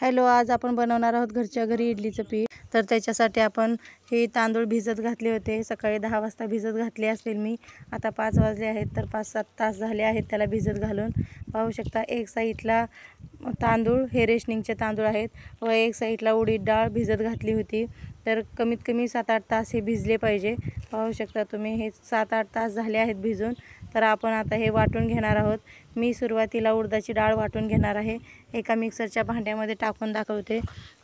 Hello, आज आपण बनवणार आहोत घरच्या घरी इडलीचं पीठ। तर त्याच्यासाठी आपण हे तांदूळ भिजत घातले होते। सकाळी 10 वाजता भिजत घातले असतील मी। आता 5 वाजले आहेत, तर 5-7 तास झाले आहेत त्याला भिजत घालून। पाहू शकता एक साईडला तांदूळ हे रेशनिंगचे तांदूळ आहेत व एक साईडला उडीद डाळ भिजत घातली होती। तर कमीत कमी 7-8 तास हे भिजले पाहिजे। पाहू शकता तुम्ही हे 7-8 तास झाले आहेत भिजून। तर आपण आता हे वाटून घेणार आहोत। मी सुरुवातीला उडदाची डाळ वाटून घेणार आहे। एका मिक्सरच्या भांड्यामध्ये टाकून दाखवते।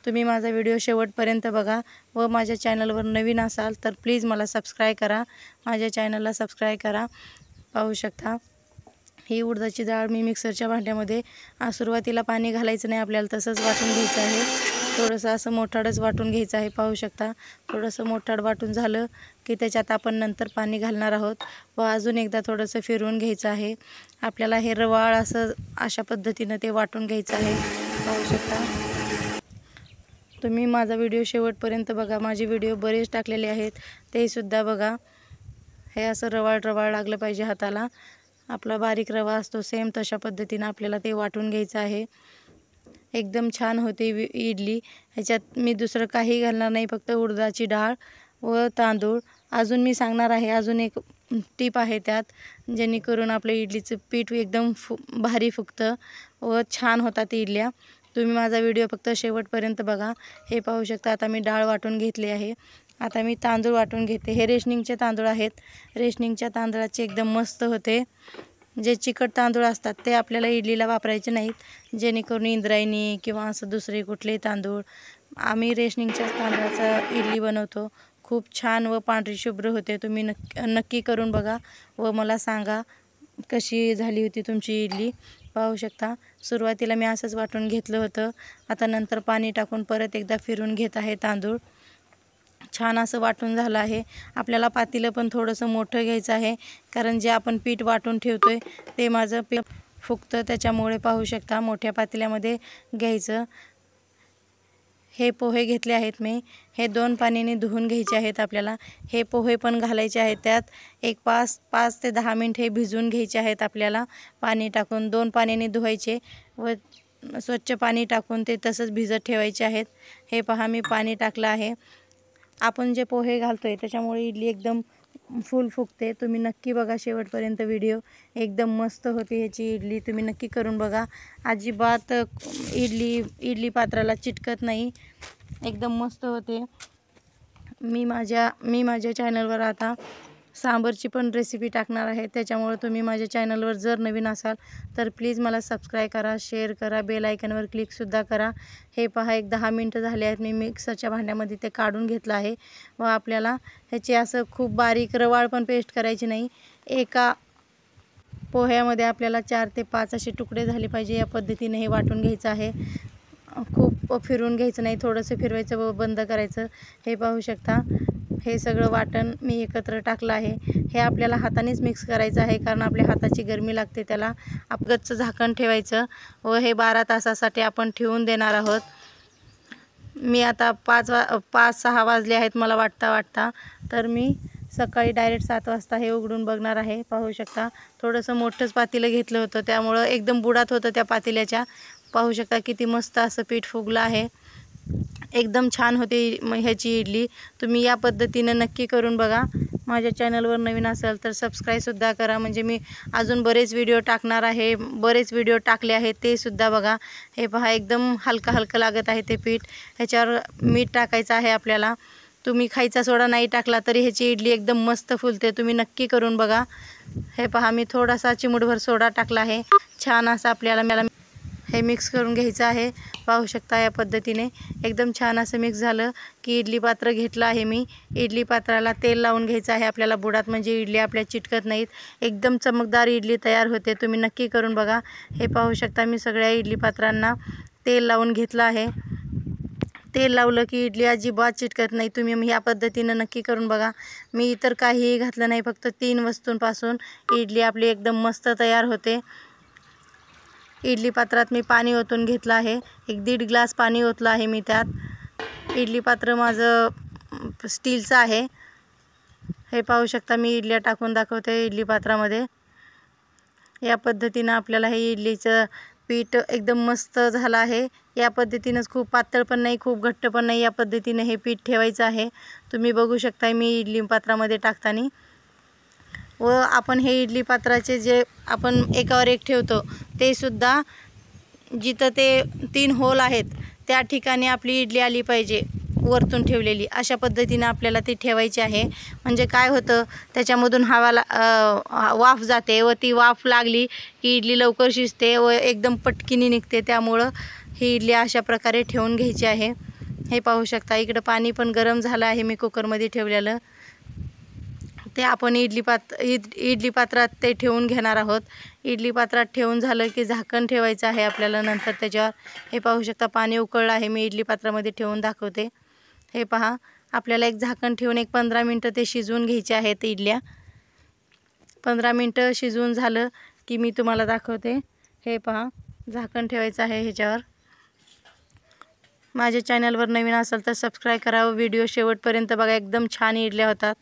तुम्ही माझा व्हिडिओ शेवटपर्यंत बघा व माझ्या चॅनलवर नवीन असाल तर प्लीज मला सबस्क्राइब करा, माझ्या चॅनलला सबस्क्राइब करा। पाहू शकता ही उडदाची डाळ मी मिक्सरच्या भांड्यामध्ये सुरुवातीला पाणी घालायचं नाही, आपल्याला तसंच वाटून घ्यायचं आहे। थोडंसं असं मोठाडच वाटून घ्यायचं आहे। पाहू शकता थोडंसं मोठाड वाटून झालं की त्याच्यात आपण नंतर पाणी घालणार आहोत व अजून एकदा थोडंसं फिरवून घ्यायचं आहे। आपल्याला हे रवाळ अशा पद्धतीने ते वाटून घ्यायचं आहे। पाहू शकता तुम्ही माझा व्हिडिओ शेवटपर्यंत बघा, माझे व्हिडिओ बरेच टाकलेले आहेत ते सुद्धा बघा। हे असं रवाळ लागलं पाहिजे हाताला, आपला बारीक रवा असतो सेम तशा पद्धतीने आपल्याला ते वाटून घ्यायचं आहे। एकदम छान होते इडली। ह्याच्यात मी दुसरं काही घालणार नाही, फक्त उडदाची डाळ व तांदूळ। अजून मी सांगणार आहे, अजून एक टिप आहे त्यात, जेणेकरून आपलं इडलीचं पीठ एकदम भारी फुगतं व छान होतात इडल्या। तुम्ही माझा व्हिडिओ फक्त शेवटपर्यंत बघा। हे पाहू शकता आता मी डाळ वाटून घेतली आहे। आता मी तांदूळ वाटून घेते। हे रेशनिंगचे तांदूळ आहेत। रेशनिंगच्या तांदळाचे एकदम मस्त होते। जे चिकट तांदूळ असतात ते आपल्याला इडलीला वापरायचे नाहीत, जेणेकरून इंद्रायणी किंवा असं दुसरे कुठले तांदूळ। आम्ही रेशनिंगच्या तांदळाचा इडली बनवतो, खूप छान व पांढरी शुभ्र होते। तुम्ही नक्की करून बघा व मला सांगा कशी झाली होती तुमची इडली। पाहू शकता सुरुवातीला मी असंच वाटून घेतलं होतं, आता नंतर पाणी टाकून परत एकदा फिरून घेत आहे तांदूळ। छान असं वाटून झालं आहे। आपल्याला पातेलं पण थोडंसं मोठं घ्यायचं आहे, कारण जे आपण पीठ वाटून ठेवतोय ते माझं पीठ फुगतं, त्याच्यामुळे पाहू शकता मोठ्या पातेल्यामध्ये घ्यायचं। हे पोहे घेतले आहेत मी, हे 2 पाण्याने धुवून घ्यायचे आहेत आपल्याला। हे पोहे पण घालायचे आहेत त्यात। एक 5 ते 10 मिनिट हे भिजवून घ्यायचे आहेत आपल्याला पाणी टाकून। 2 पाण्याने धुवायचे व स्वच्छ पाणी टाकून ते तसंच भिजत ठेवायचे आहेत। हे पहा मी पाणी टाकलं आहे। आपण जे पोहे घालतोय त्याच्यामुळे इडली एकदम फुल फुगते। तुम्ही नक्की बघा शेवटपर्यंत व्हिडिओ, एकदम मस्त होते ह्याची इडली। तुम्ही नक्की करून बघा, अजिबात इडली पात्राला चिटकत नाही, एकदम मस्त होते। मी माझ्या चॅनलवर आता सांबरची पण रेसिपी टाकणार आहे, त्याच्यामुळे तुम्ही माझ्या चॅनलवर जर नवीन असाल तर प्लीज मला सबस्क्राइब करा, शेअर करा, बेल आयकॉनवर क्लिकसुद्धा करा। हे पहा एक 10 मिनिटं झाले आहेत, मी मिक्सरच्या भांड्यामध्ये ते काढून घेतलं आहे व आपल्याला ह्याची असं खूप बारीक रवाळ पण पेस्ट करायची नाही। एका पोह्यामध्ये आपल्याला 4 ते 5 असे तुकडे झाले पाहिजे, या पद्धतीने हे वाटून घ्यायचं आहे। खूप फिरवून घ्यायचं नाही, थोडंसं फिरवायचं व बंद करायचं। हे पाहू शकता हे सगळं वाटण मी एकत्र टाकलं आहे। हे आपल्याला हातानेच मिक्स करायचं आहे, कारण आपल्या हाताची गरमी लागते त्याला। गच्च झाकण ठेवायचं व हे 12 तासासाठी आपण ठेवून देणार आहोत। मी आता 5-6 वाजले आहेत मला वाटता, तर मी सकाळी डायरेक्ट 7 वाजता हे उघडून बघणार आहे। पाहू शकता थोडंसं मोठंच पातेलं घेतलं होतं, त्यामुळं एकदम बुडात होतं त्या पातेल्याच्या। पाहू शकता किती मस्त असं पीठ फुगलं आहे, एकदम छान होते ह्याची इडली। तुम्ही या पद्धतीने नक्की करून बघा। माझ्या चॅनलवर नवीन असाल तर सबस्क्राईबसुद्धा करा, म्हणजे मी अजून बरेच व्हिडिओ टाकणार आहे, बरेच व्हिडिओ टाकले आहेत ते सुद्धा बघा। हे पहा एकदम हलकं लागत आहे ते पीठ। ह्याच्यावर मीठ टाकायचं आहे आपल्याला। तुम्ही खायचा सोडा नाही टाकला तरी ह्याची इडली एकदम मस्त फुलते, तुम्ही नक्की करून बघा। हे पहा मी थोडासा चिमूटभर सोडा टाकला आहे। छान असं आपल्याला हे मिक्स करून घ्यायचं आहे। पाहू शकता या पद्धतीने एकदम छान असं मिक्स झालं की इडली पात्र घेतलं आहे मी। इडली पात्राला तेल लावून घ्यायचं आहे आपल्याला बुडात, म्हणजे इडली आपल्या चिटकत नाहीत। एकदम चमकदार इडली तयार होते, तुम्ही नक्की करून बघा। हे पाहू शकता मी सगळ्या इडली पात्रांना तेल लावून घेतलं आहे। तेल लावलं की इडली अजिबात चिटकत नाही, तुम्ही ह्या पद्धतीनं नक्की करून बघा। मी इतर काहीही घातलं नाही, फक्त 3 वस्तूंपासून इडली आपली एकदम मस्त तयार होते। इडली पात्रात मी पाणी ओतून घेतलं आहे, 1-1.5 ग्लास पाणी ओतलं आहे मी त्यात। इडली पात्र माझं स्टीलचं आहे। हे पाहू शकता मी इडल्या टाकून दाखवते इडली पात्रामध्ये। या पद्धतीनं आपल्याला हे इडलीचं पीठ एकदम मस्त झालं आहे। या पद्धतीनंच खूप पातळ पण नाही खूप घट्ट पण नाही, या पद्धतीने हे पीठ ठेवायचं आहे। तुम्ही बघू शकता मी इडली पात्रामध्ये टाकताना व आपण हे इडली पात्राचे जे आपण एकावर एक ठेवतो ते सुद्धा जिथं ते 3 होल आहेत त्या ठिकाणी आपली इडली आली पाहिजे वरतून ठेवलेली, अशा पद्धतीने आपल्याला ती ठेवायची आहे। म्हणजे काय होतं त्याच्यामधून वाफ जाते व ती वाफ लागली की इडली लवकर शिजते व एकदम पटकीने निघते। त्यामुळं ही इडली अशा प्रकारे ठेवून घ्यायची आहे। हे पाहू शकता इकडं पाणी पण गरम झालं आहे मी कुकरमध्ये ठेवलेलं, ते आपण इडली पात्रात ते ठेवून घेणार आहोत। इडली पात्रात ठेवून झालं की झाकण ठेवायचं आहे आपल्याला नंतर त्याच्यावर। हे पाहू शकता पाणी उकळलं आहे, मी इडली पात्रामध्ये ठेवून दाखवते। हे पहा आपल्याला एक झाकण ठेवून एक 15 मिनटं ते शिजवून घ्यायचे आहेत इडल्या। 15 मिनटं शिजवून झालं की मी तुम्हाला दाखवते। हे पहा झाकण ठेवायचं आहे ह्याच्यावर। माझ्या चॅनलवर नवीन असाल तर सबस्क्राईब करा व व्हिडिओ शेवटपर्यंत बघा, एकदम छान इडल्या होतात,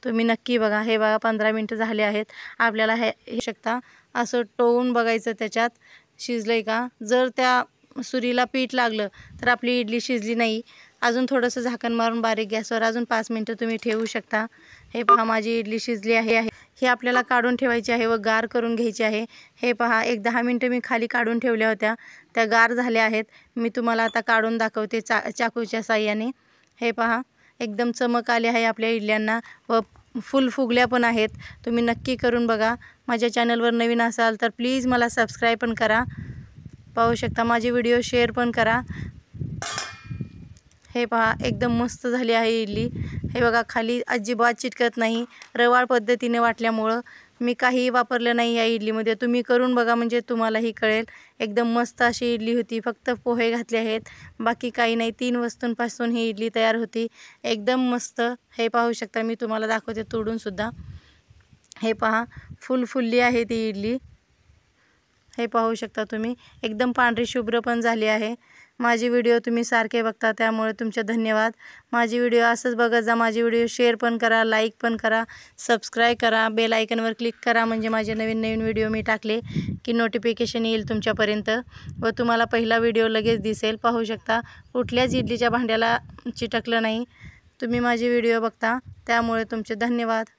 तुम्ही नक्की बघा। हे बघा 15 मिनटं झाले आहेत। आपल्याला हे शकता असं टोवून बघायचं त्याच्यात शिजलंय का। जर त्या सुरीला पीठ लागलं तर आपली इडली शिजली नाही। अजून थोडंसं झाकण मारून बारीक गॅसवर अजून 5 मिनटं तुम्ही ठेवू शकता। हे पहा माझी इडली शिजली आहे। हे आपल्याला काढून ठेवायची आहे व गार करून घ्यायची आहे। हे पहा एक 10 मिनटं मी खाली काढून ठेवल्या होत्या, त्या गार झाल्या आहेत। मी तुम्हाला आता काढून दाखवते चाकूच्या साहाय्याने। हे पहा एकदम चमक आली आहे आपल्या इडल्यांना व फुल फुगल्या पण आहेत। तुम्ही नक्की करून बघा। माझ्या चॅनलवर नवीन असाल तर प्लीज मला सबस्क्राईब पण करा। पाहू शकता माझे व्हिडिओ शेअर पण करा। हे पहा एकदम मस्त झाली आहे इडली। हे बघा खाली अजिबात चिटकत नाही, रवाळ पद्धतीने वाटल्यामुळं मी काही वापरलं नाही या इडलीमध्ये। तुम्ही करून बघा म्हणजे तुम्हालाही कळेल। एकदम मस्त अशी इडली होती, फक्त पोहे घातले आहेत, बाकी काही नाही। 3 वस्तूंपासून ही इडली तयार होती, एकदम मस्त। हे पाहू शकता मी तुम्हाला दाखवते तोडून सुद्धा। हे पहा फुलली आहे ती इडली। हे पाहू शकता तुम्ही एकदम पांढरी शुभ्र पण झाली आहे। माझे व्हिडिओ तुम्ही सारखे बघता त्यामुळे तुमचे धन्यवाद। माझे व्हिडिओ असंच बघत जा, माझे व्हिडिओ शेअर पण करा, लाईक पण करा, सबस्क्राईब करा, बेल आयकनवर क्लिक करा म्हणजे माझे नवीन व्हिडिओ मी टाकले की नोटिफिकेशन येईल तुमच्यापर्यंत व तुम्हाला पहिला व्हिडिओ लगेच दिसेल। पाहू शकता कुठल्याच इडलीच्या भांड्याला चिटकलं नाही। तुम्ही माझे व्हिडिओ बघता त्यामुळे तुमचे धन्यवाद।